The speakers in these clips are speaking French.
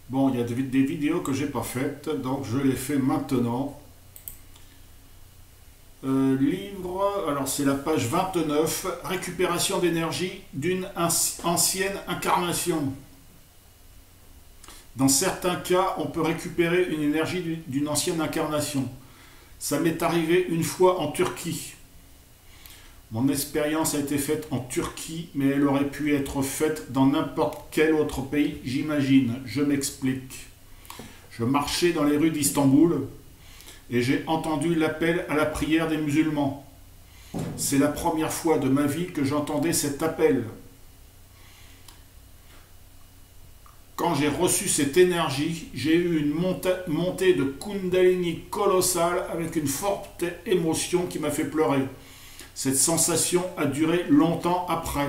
Bon, il y a des vidéos que j'ai pas faites, donc je les fais maintenant. Livre, alors c'est la page 29, récupération d'énergie d'une ancienne incarnation. Dans certains cas, on peut récupérer une énergie d'une ancienne incarnation. Ça m'est arrivé une fois en Turquie. Mon expérience a été faite en Turquie, mais elle aurait pu être faite dans n'importe quel autre pays, j'imagine. Je m'explique. Je marchais dans les rues d'Istanbul et j'ai entendu l'appel à la prière des musulmans. C'est la première fois de ma vie que j'entendais cet appel. Quand j'ai reçu cette énergie, j'ai eu une montée de Kundalini colossale avec une forte émotion qui m'a fait pleurer. Cette sensation a duré longtemps après.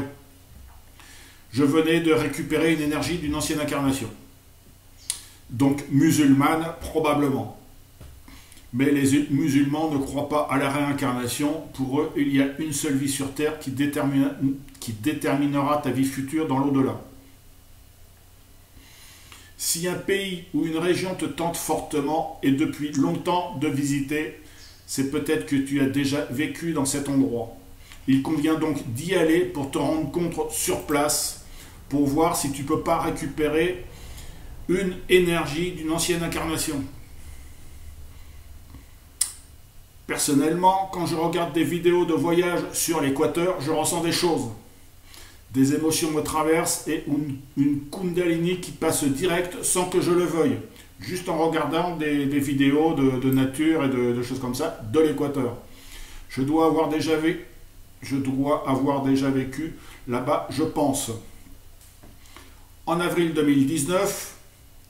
Je venais de récupérer une énergie d'une ancienne incarnation. Donc musulmane, probablement. Mais les musulmans ne croient pas à la réincarnation. Pour eux, il y a une seule vie sur Terre qui déterminera ta vie future dans l'au-delà. Si un pays ou une région te tente fortement et depuis longtemps de visiter, c'est peut-être que tu as déjà vécu dans cet endroit. Il convient donc d'y aller pour te rendre compte sur place, pour voir si tu ne peux pas récupérer une énergie d'une ancienne incarnation. Personnellement, quand je regarde des vidéos de voyage sur l'équateur, je ressens des choses. Des émotions me traversent et une Kundalini qui passe direct sans que je le veuille. Juste en regardant des vidéos de nature et de choses comme ça, de l'équateur. Je dois avoir déjà vécu là-bas, je pense. En avril 2019,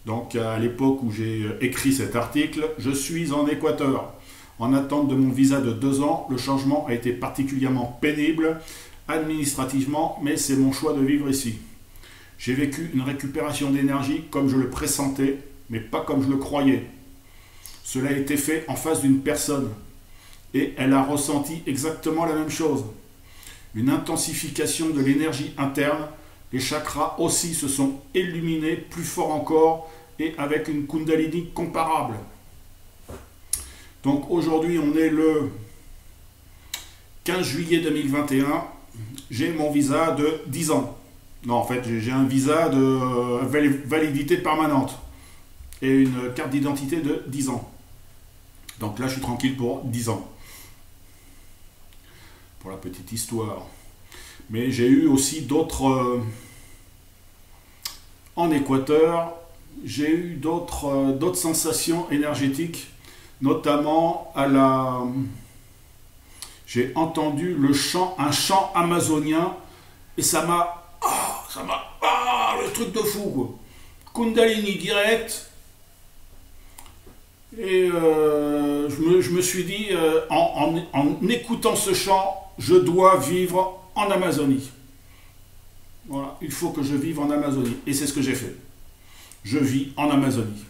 donc à l'époque où j'ai écrit cet article, je suis en Équateur. En attente de mon visa de 2 ans, le changement a été particulièrement pénible administrativement, mais c'est mon choix de vivre ici. J'ai vécu une récupération d'énergie comme je le pressentais, mais pas comme je le croyais. Cela a été fait en face d'une personne, et elle a ressenti exactement la même chose. Une intensification de l'énergie interne, les chakras aussi se sont illuminés plus fort encore, et avec une Kundalini comparable. Donc aujourd'hui, on est le 15 juillet 2021, j'ai mon visa de 10 ans. Non, en fait, j'ai un visa de validité permanente et une carte d'identité de 10 ans. Donc là, je suis tranquille pour 10 ans. Pour la petite histoire. Mais j'ai eu aussi d'autres... en Équateur, j'ai eu d'autres sensations énergétiques, notamment à la... J'ai entendu un chant amazonien et ça m'a... le truc de fou, quoi. Kundalini direct. Et je me suis dit, en écoutant ce chant, je dois vivre en Amazonie. Voilà, il faut que je vive en Amazonie. Et c'est ce que j'ai fait. Je vis en Amazonie.